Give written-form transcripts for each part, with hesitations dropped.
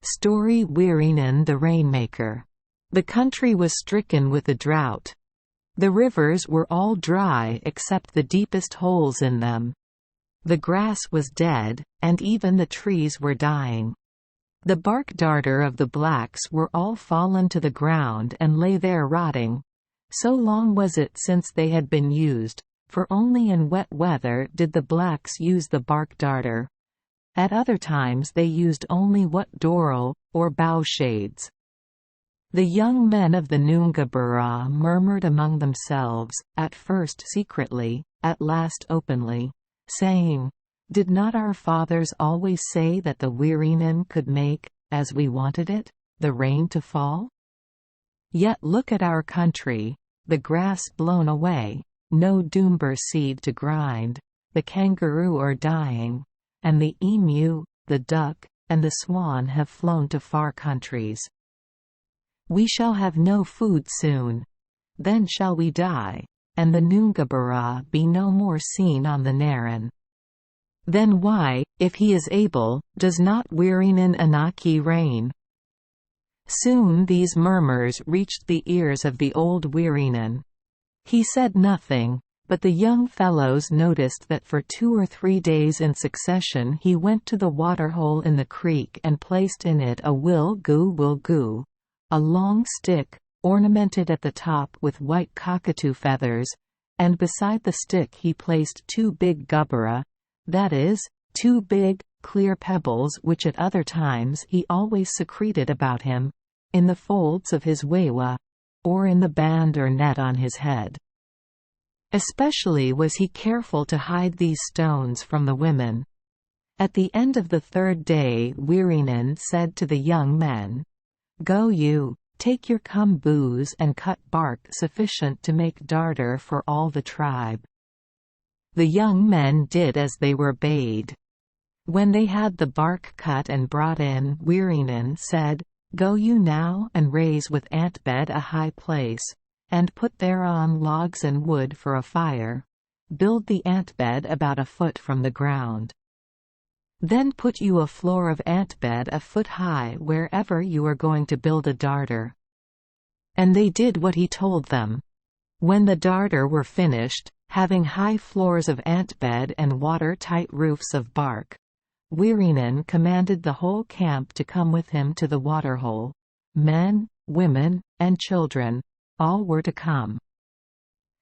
Story Wirreenun the rainmaker. The country was stricken with a drought. The rivers were all dry except the deepest holes in them. The grass was dead, and even the trees were dying. The bark darter of the blacks were all fallen to the ground and lay there rotting. So long was it since they had been used, for only in wet weather did the blacks use the bark darter. At other times they used only what doral, or bough shades. The young men of the Noongahburrah murmured among themselves, at first secretly, at last openly, saying, "Did not our fathers always say that the Wirreenun could make, as we wanted it, the rain to fall? Yet look at our country, the grass blown away, no doomber seed to grind, the kangaroo are dying, and the emu, the duck, and the swan have flown to far countries. We shall have no food soon. Then shall we die, and the Noongahburrah be no more seen on the Narran. Then why, if he is able, does not Wirreenun Anaki rain?" Soon these murmurs reached the ears of the old Wirreenun. He said nothing, but the young fellows noticed that for 2 or 3 days in succession he went to the waterhole in the creek and placed in it a will-goo, a long stick, ornamented at the top with white cockatoo feathers, and beside the stick he placed 2 big gubburra, that is, 2 big, clear pebbles which at other times he always secreted about him, in the folds of his wewa, or in the band or net on his head. Especially was he careful to hide these stones from the women. At the end of the 3rd day Wirreenun said to the young men, "Go you, take your boughs and cut bark sufficient to make darter for all the tribe." The young men did as they were bade. When they had the bark cut and brought in, Wirreenun said, "Go you now and raise with Antbed a high place, and put thereon logs and wood for a fire. Build the Antbed about a foot from the ground. Then put you a floor of Antbed a foot high wherever you are going to build a darter." And they did what he told them. When the darter were finished, having high floors of Antbed and water-tight roofs of bark, Wirreenun commanded the whole camp to come with him to the waterhole. Men, women, and children, all were to come.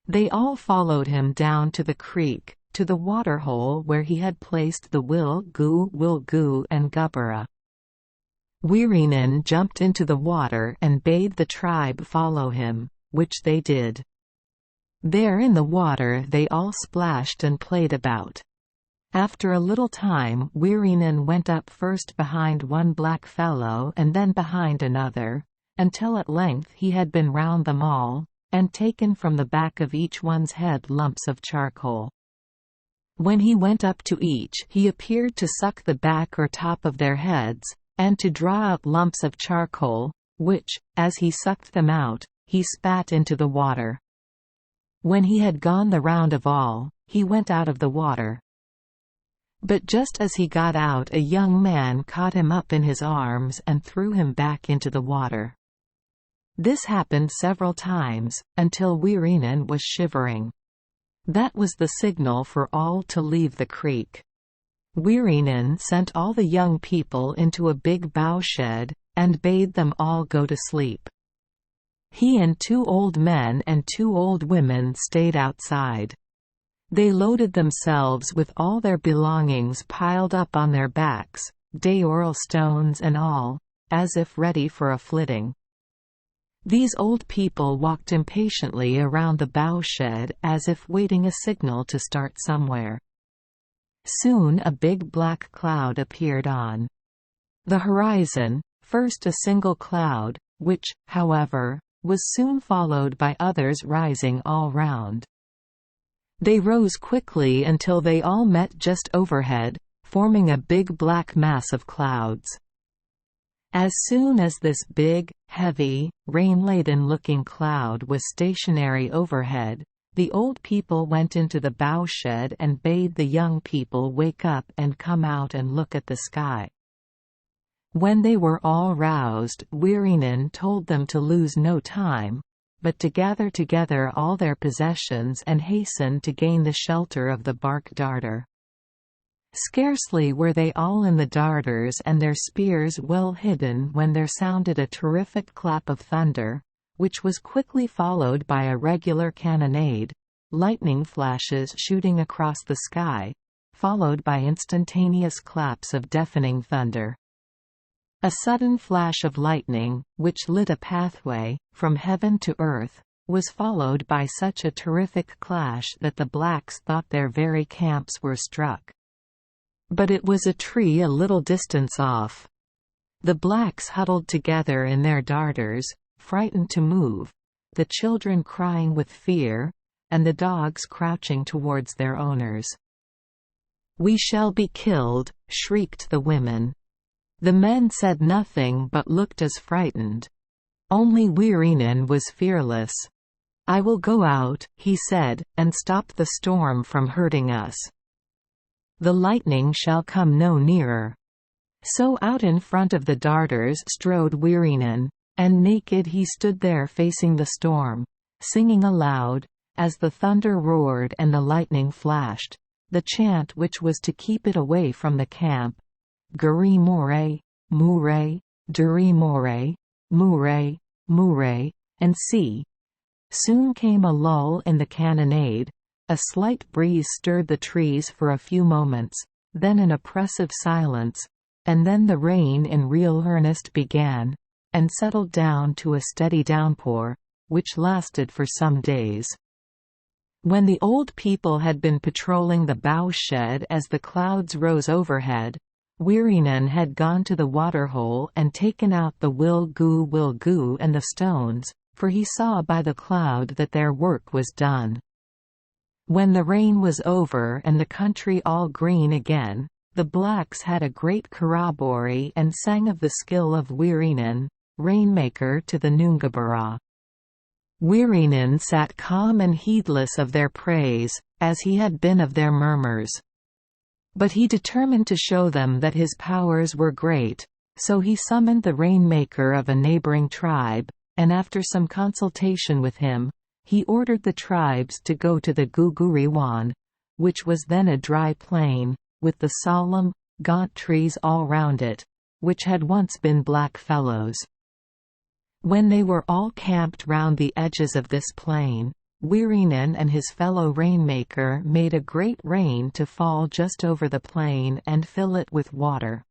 They all followed him down to the creek, to the waterhole where he had placed the will-goo and gubburra. Wirreenun jumped into the water and bade the tribe follow him, which they did. There in the water they all splashed and played about. After a little time Wirreenun went up first behind one black fellow and then behind another, until at length he had been round them all, and taken from the back of each one's head lumps of charcoal. When he went up to each he appeared to suck the back or top of their heads, and to draw out lumps of charcoal, which, as he sucked them out, he spat into the water. When he had gone the round of all, he went out of the water. But just as he got out a young man caught him up in his arms and threw him back into the water. This happened several times, until Wirreenun was shivering. That was the signal for all to leave the creek. Wirreenun sent all the young people into a big bowshed, and bade them all go to sleep. He and 2 old men and 2 old women stayed outside. They loaded themselves with all their belongings piled up on their backs, daoral stones and all, as if ready for a flitting. These old people walked impatiently around the bowshed as if waiting a signal to start somewhere. Soon a big black cloud appeared on the horizon, first a single cloud, which, however, was soon followed by others rising all round. They rose quickly until they all met just overhead, forming a big black mass of clouds. As soon as this big, heavy, rain-laden-looking cloud was stationary overhead, the old people went into the bowshed and bade the young people wake up and come out and look at the sky. When they were all roused, Wirreenun told them to lose no time, but to gather together all their possessions and hasten to gain the shelter of the bark darter. Scarcely were they all in the darters and their spears well hidden when there sounded a terrific clap of thunder, which was quickly followed by a regular cannonade, lightning flashes shooting across the sky, followed by instantaneous claps of deafening thunder. A sudden flash of lightning, which lit a pathway, from heaven to earth, was followed by such a terrific clash that the blacks thought their very camps were struck. But it was a tree a little distance off. The blacks huddled together in their darters, frightened to move, the children crying with fear, and the dogs crouching towards their owners. "We shall be killed," shrieked the women. The men said nothing but looked as frightened. Only Wirreenun was fearless. "I will go out," he said, "and stop the storm from hurting us. The lightning shall come no nearer." So out in front of the darters strode Wirreenun, and naked he stood there facing the storm, singing aloud, as the thunder roared and the lightning flashed, the chant which was to keep it away from the camp: Guri more, mure, duri more, mure, mure, and see. Soon came a lull in the cannonade. A slight breeze stirred the trees for a few moments, then an oppressive silence, and then the rain in real earnest began, and settled down to a steady downpour, which lasted for some days. When the old people had been patrolling the bowshed as the clouds rose overhead, Wirreenun had gone to the waterhole and taken out the will-goo and the stones, for he saw by the cloud that their work was done. When the rain was over and the country all green again, the blacks had a great corroboree and sang of the skill of Wirreenun, rainmaker to the Noongaburrah. Wirreenun sat calm and heedless of their praise, as he had been of their murmurs. But he determined to show them that his powers were great, so he summoned the rainmaker of a neighboring tribe, and after some consultation with him, he ordered the tribes to go to the Wirreenun, which was then a dry plain, with the solemn, gaunt trees all round it, which had once been black fellows. When they were all camped round the edges of this plain, Wirreenun and his fellow rainmaker made a great rain to fall just over the plain and fill it with water.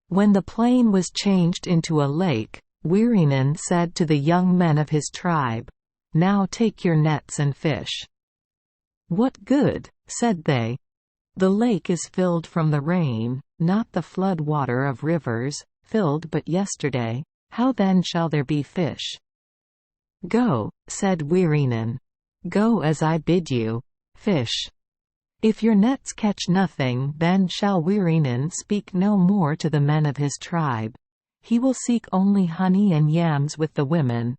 When the plain was changed into a lake, Wirreenun said to the young men of his tribe, "Now take your nets and fish." "What good?" said they. "The lake is filled from the rain, not the flood water of rivers, filled but yesterday. How then shall there be fish?" "Go," said Wirreenun. "Go as I bid you. Fish. If your nets catch nothing, then shall Wirreenun speak no more to the men of his tribe. He will seek only honey and yams with the women.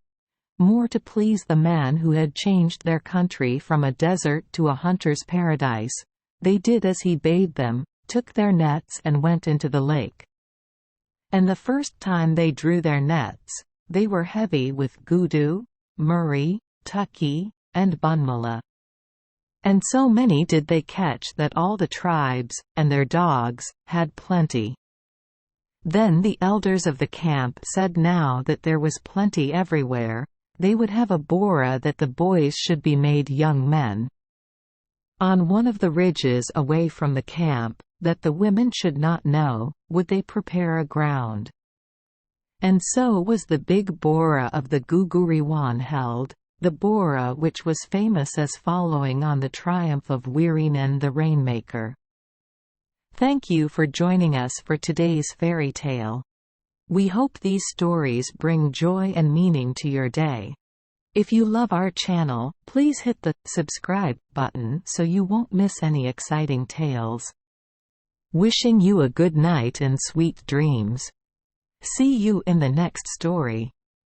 More to please the man who had changed their country from a desert to a hunter's paradise, they did as he bade them, took their nets and went into the lake. And the first time they drew their nets, they were heavy with goodoo, murray, tucky, and bunmala. And so many did they catch that all the tribes, and their dogs, had plenty. Then the elders of the camp said now that there was plenty everywhere, they would have a bora that the boys should be made young men. On one of the ridges away from the camp, that the women should not know, would they prepare a ground. And so was the big bora of the Wirreenun held, the bora which was famous as following on the triumph of Wirreenun the rainmaker. Thank you for joining us for today's fairy tale. We hope these stories bring joy and meaning to your day. If you love our channel, please hit the subscribe button so you won't miss any exciting tales. Wishing you a good night and sweet dreams. See you in the next story.